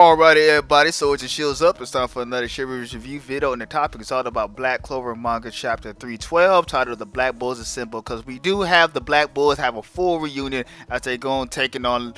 Alrighty, everybody, so it just shields up. It's time for another Shivers review video, and the topic is all about Black Clover manga chapter 312, titled "The Black Bulls Assemble," because we do have the Black Bulls have a full reunion as they go on taking on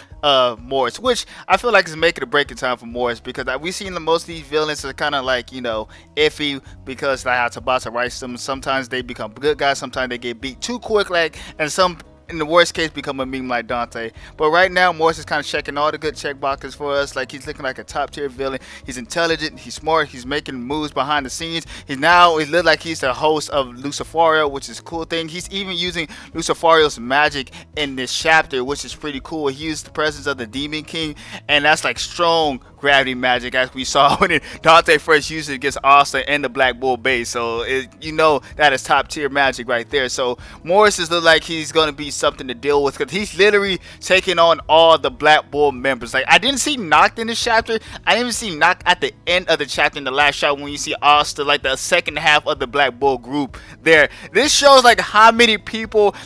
Morris, which I feel like is making a breaking time for Morris because we've seen most of these villains are kind of like iffy because like how Tabata writes them. Sometimes they become good guys, sometimes they get beat too quick, like and some in the worst case become a meme like Dante. But right now Morris is kind of checking all the good check boxes for us. Like he's looking like a top tier villain. He's intelligent, he's smart, he's making moves behind the scenes. He looks like he's the host of Lucifario, which is a cool thing. He's even using Lucifario's magic in this chapter, which is pretty cool. He used the presence of the Demon King, and that's like strong gravity magic as we saw when Dante first used it against Asta and the Black Bull base. So that is top tier magic right there. So Morris is look like he's gonna be something to deal with because he's literally taking on all the Black Bull members. Like I didn't see Noct in this chapter. I didn't even see Noct at the end of the chapter in the last shot when you see Asta, like the second half of the Black Bull group there. This shows like how many people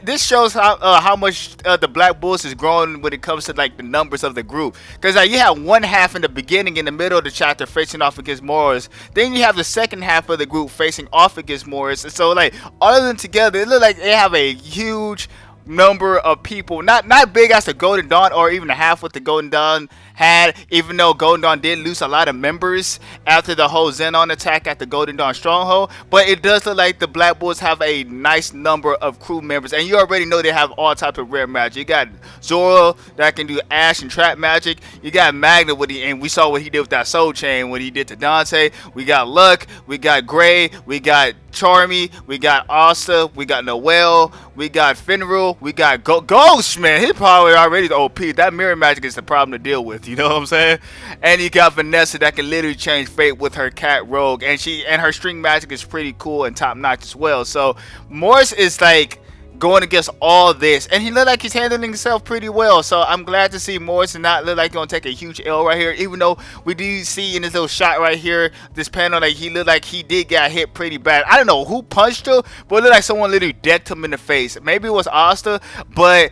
this shows how much the Black Bulls is growing when it comes to like the numbers of the group. Because you have one half in the beginning, in the middle of the chapter, facing off against Morris. Then you have the second half of the group facing off against Morris. And so like all of them together, it looks like they have a huge number of people, not big as the Golden Dawn or even the half what the Golden Dawn had, even though Golden Dawn did lose a lot of members after the whole Xenon attack at the Golden Dawn stronghold. But it does look like the Black Bulls have a nice number of crew members, and you already know they have all types of rare magic. You got Zoro that can do ash and trap magic. You got Magna and we saw what he did with that soul chain, what he did to Dante. We got Luck, we got Gray, we got Charmy, we got Asta, we got Noel, we got Finral, we got Ghost, man. He's probably already the OP. That mirror magic is the problem to deal with, you know what I'm saying? And you got Vanessa that can literally change fate with her cat Rogue, and her string magic is pretty cool and top notch as well. So Morris is like going against all this, and he looked like he's handling himself pretty well. So I'm glad to see Morris and not look like he's gonna take a huge L right here, even though we do see in this little shot right here, this panel, like he looked like he did get hit pretty bad. I don't know who punched him, but it looked like someone literally decked him in the face. Maybe it was Asta, but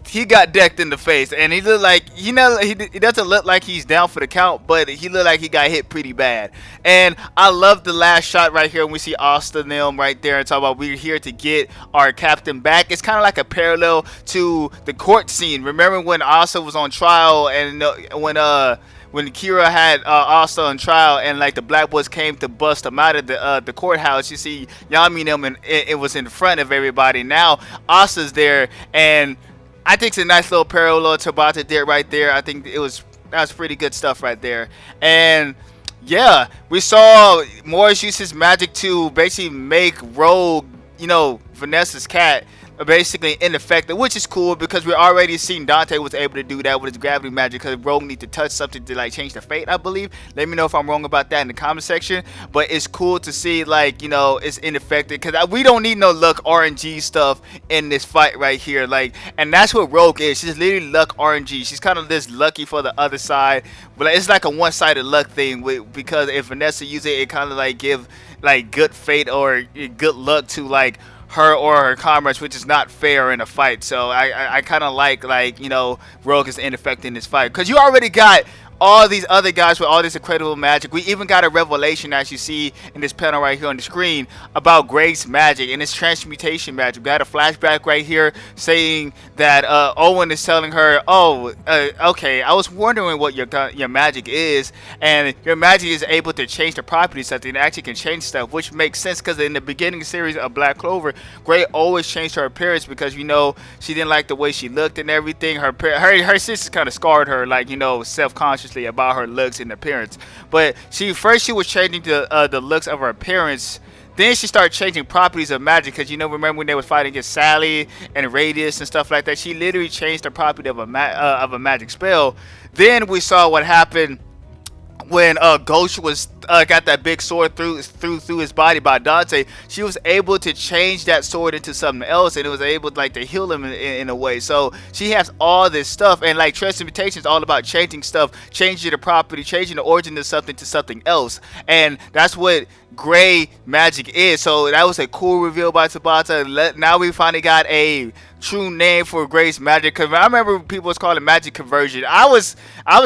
he got decked in the face, and he looked like he doesn't look like he's down for the count, but he looked like he got hit pretty bad. And I love the last shot right here when we see Asta and them right there and talk about we're here to get our captain back. It's kind of like a parallel to the court scene. Remember when Asta was on trial, and when Kira had Asta on trial, and like the Black Boys came to bust them out of the courthouse. You see Yami and them, and it was in front of everybody. Now Asta's there, and I think it's a nice little parallel to Tabata did right there. I think that was pretty good stuff right there. And yeah, we saw Morris use his magic to basically make Rogue, Vanessa's cat, basically ineffective, which is cool because we already seen Dante was able to do that with his gravity magic because Rogue needs to touch something to like change the fate, I believe. Let me know if I'm wrong about that in the comment section. But it's cool to see it's ineffective because we don't need no luck RNG stuff in this fight right here. And that's what Rogue is. She's literally luck RNG. She's kind of this lucky for the other side, but it's like a one-sided luck thing because if Vanessa uses it, it kind of like give like good fate or good luck to like her or her comrades, which is not fair in a fight. So I kind of like Rogue is ineffective in this fight because you already got all these other guys with all this incredible magic. We even got a revelation, as you see in this panel right here on the screen, about Gray's magic and its transmutation magic. We got a flashback right here saying that Owen is telling her, okay, I was wondering what your magic is, and your magic is able to change the properties of something. It actually can change stuff, which makes sense because in the beginning series of Black Clover, Gray always changed her appearance because she didn't like the way she looked and everything. Her sister kind of scarred her, self-conscious about her looks and appearance. But she was changing the looks of her appearance. Then she started changing properties of magic because remember when they was fighting against Sally and Radius and stuff like that. She literally changed the property of a magic spell. Then we saw what happened when Ghost was got that big sword through his body by Dante. She was able to change that sword into something else, and it was able to heal him in a way. So she has all this stuff, and transmutation is all about changing stuff, changing the property, changing the origin of something to something else, and that's what Gray magic is. So that was a cool reveal by Tabata. Now we finally got a true name for Grace Magic. Cause I remember people was calling it magic conversion. I was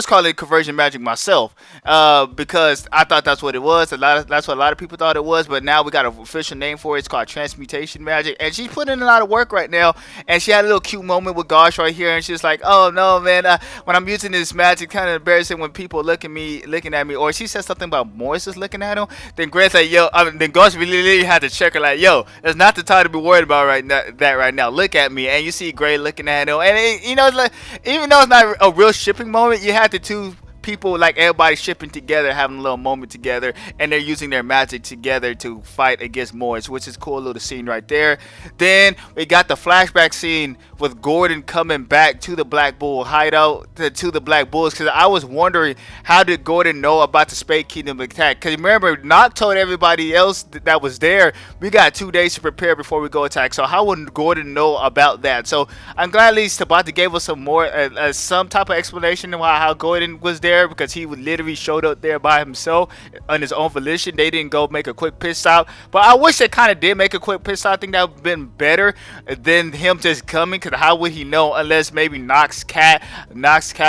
calling it conversion magic myself, because I thought that's what it was. That's what a lot of people thought it was. But now we got an official name for it. It's called transmutation magic, and she's putting in a lot of work right now. And she had a little cute moment with Gosh right here, and she's like, "Oh no, man, when I'm using this magic, kind of embarrassing when people looking at me." Or she said something about Morris is looking at him. Then Grant's like, "Yo," then Gosh really had to check her like, "Yo, that's not the time to be worried about right now. That right now. Look at me." And you see Gray looking at him, and it's like, even though it's not a real shipping moment, you had the two people, like everybody shipping together, having a little moment together, and they're using their magic together to fight against Morris, which is a cool little scene right there. Then we got the flashback scene with Gordon coming back to the Black Bull hideout, to the Black Bulls, because I was wondering, how did Gordon know about the Spade Kingdom attack? Because remember, Nock told everybody else that was there, we got 2 days to prepare before we go attack. So how would Gordon know about that? So I'm glad at least Tabata gave us some more, some type of explanation of how Gordon was there, because he would literally showed up there by himself on his own volition. They didn't go make a quick piss stop, but I wish they kind of did make a quick piss stop. I think that would have been better than him just coming, because how would he know unless maybe Nock's cat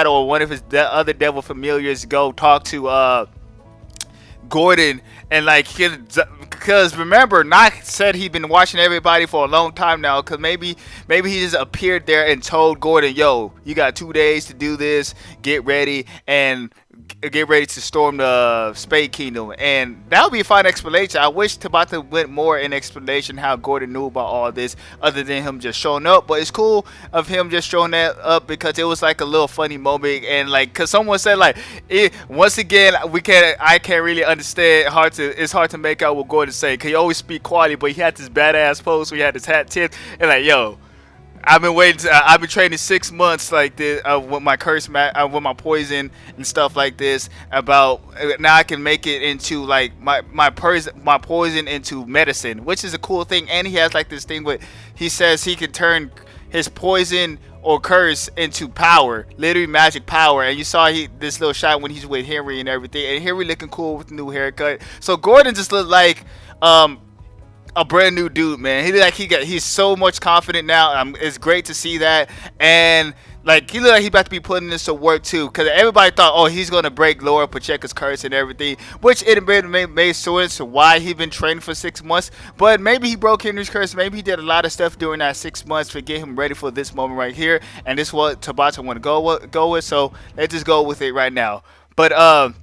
or one of his other devil familiars go talk to Gordon, and like, because remember, Nock said he'd been watching everybody for a long time now, because maybe he just appeared there and told Gordon, "Yo, you got 2 days to do this, get ready to storm the Spade Kingdom." And that would be a fine explanation. I wish Tabata went more in explanation how Gordon knew about all this, other than him just showing up. But it's cool of him just showing that up, because it was like a little funny moment. And like, because someone said like, once again, I can't really understand. It's hard to make out what Gordon say, because he always speak quietly, but he had this badass pose where he had his hat tipped and like, "Yo, I've been waiting. I've been training 6 months like this, with my with my poison and stuff like this. About now I can make it into like my poison into medicine, which is a cool thing." And he has like this thing with, he says he can turn his poison or curse into power, literally magic power. And you saw this little shot when he's with Henry and everything, and Henry looking cool with the new haircut. So Gordon just looked like a brand new dude, man. He's so much confident now. It's great to see that. And like, he look like he's about to be putting this to work too, because everybody thought, oh, he's gonna break Laura Pacheco's curse and everything, which it made sense to why he's been training for 6 months. But maybe he broke Henry's curse. Maybe he did a lot of stuff during that 6 months to get him ready for this moment right here. And this is what Tabata want to go with. So let's just go with it right now. But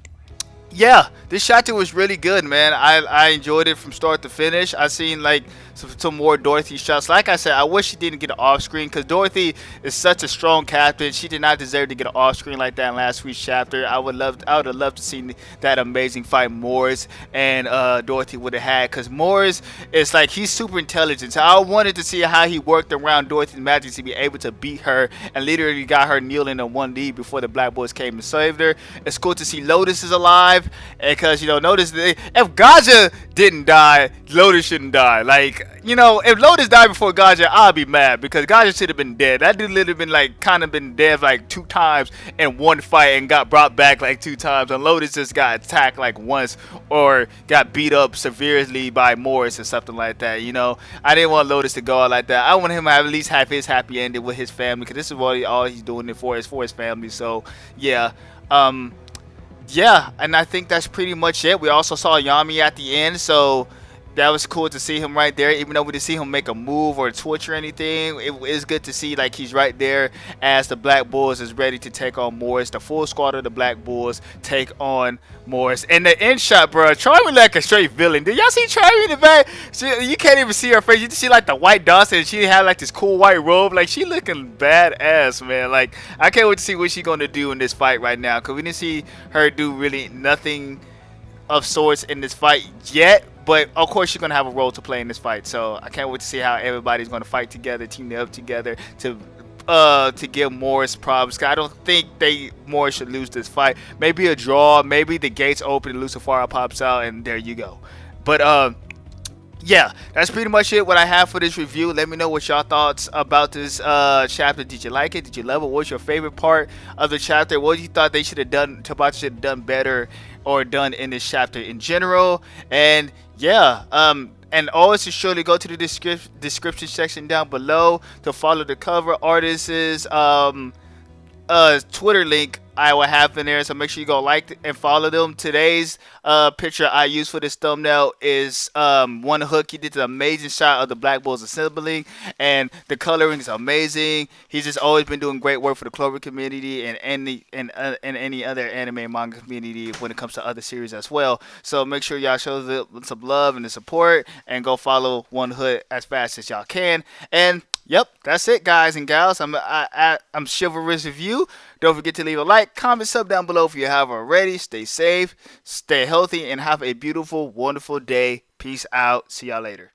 yeah, this chapter was really good, man. I enjoyed it from start to finish. I seen like some more Dorothy shots. Like I said, I wish she didn't get an off screen, because Dorothy is such a strong captain. She did not deserve to get an off screen like that in last week's chapter. I would have loved to see that amazing fight Morris and Dorothy would have had, because Morris is like, he's super intelligent. So I wanted to see how he worked around Dorothy's magic to be able to beat her, and literally got her kneeling on one knee before the Black Boys came and saved her. It's cool to see Lotus is alive, because notice if Gaja didn't die, Lotus shouldn't die. Like, if Lotus died before Gaja, I'll be mad, because Gaja should have been dead. That dude literally been like kind of been dead like 2 times in one fight and got brought back like 2 times, and Lotus just got attacked like once or got beat up severely by Morris or something like that. I didn't want Lotus to go out like that. I want him to at least have his happy ending with his family, because this is what all he's doing it for, is for his family. So yeah. Yeah, and I think that's pretty much it. We also saw Yami at the end, so that was cool to see him right there. Even though we didn't see him make a move or twitch or anything, it is good to see like he's right there as the Black Bulls is ready to take on Morris. The full squad of the Black Bulls take on Morris. And the end shot, bro, Charmy like a straight villain. Did y'all see Charmy in the back? You can't even see her face. You just see like the white dots, and she had like this cool white robe. Like, she looking badass, man. Like, I can't wait to see what she's gonna do in this fight right now, because we didn't see her do really nothing of sorts in this fight yet. But of course, she's gonna have a role to play in this fight. So I can't wait to see how everybody's gonna fight together, team up together to give Morris problems. 'Cause I don't think Morris should lose this fight. Maybe a draw. Maybe the gates open and Lucifera pops out, and there you go. But yeah, that's pretty much it. What I have for this review. Let me know what y'all thoughts about this chapter. Did you like it? Did you love it? What's your favorite part of the chapter? What you thought they should have done? Tabata should have done better or done in this chapter in general. And yeah, And always to surely go to the description section down below to follow the cover artist's Twitter link I will have in there. So make sure you go like and follow them. Today's picture I used for this thumbnail is one hook. He did an amazing shot of the Black Bulls assembling, and the coloring is amazing. He's just always been doing great work for the Clover community and any other anime and manga community when it comes to other series as well. So make sure y'all show some love and the support, and go follow One Hood as fast as y'all can. And yep, that's it, guys and gals. I'm Chivalrous Review. Don't forget to leave a like, comment, sub down below if you have already. Stay safe, stay healthy, and have a beautiful, wonderful day. Peace out. See y'all later.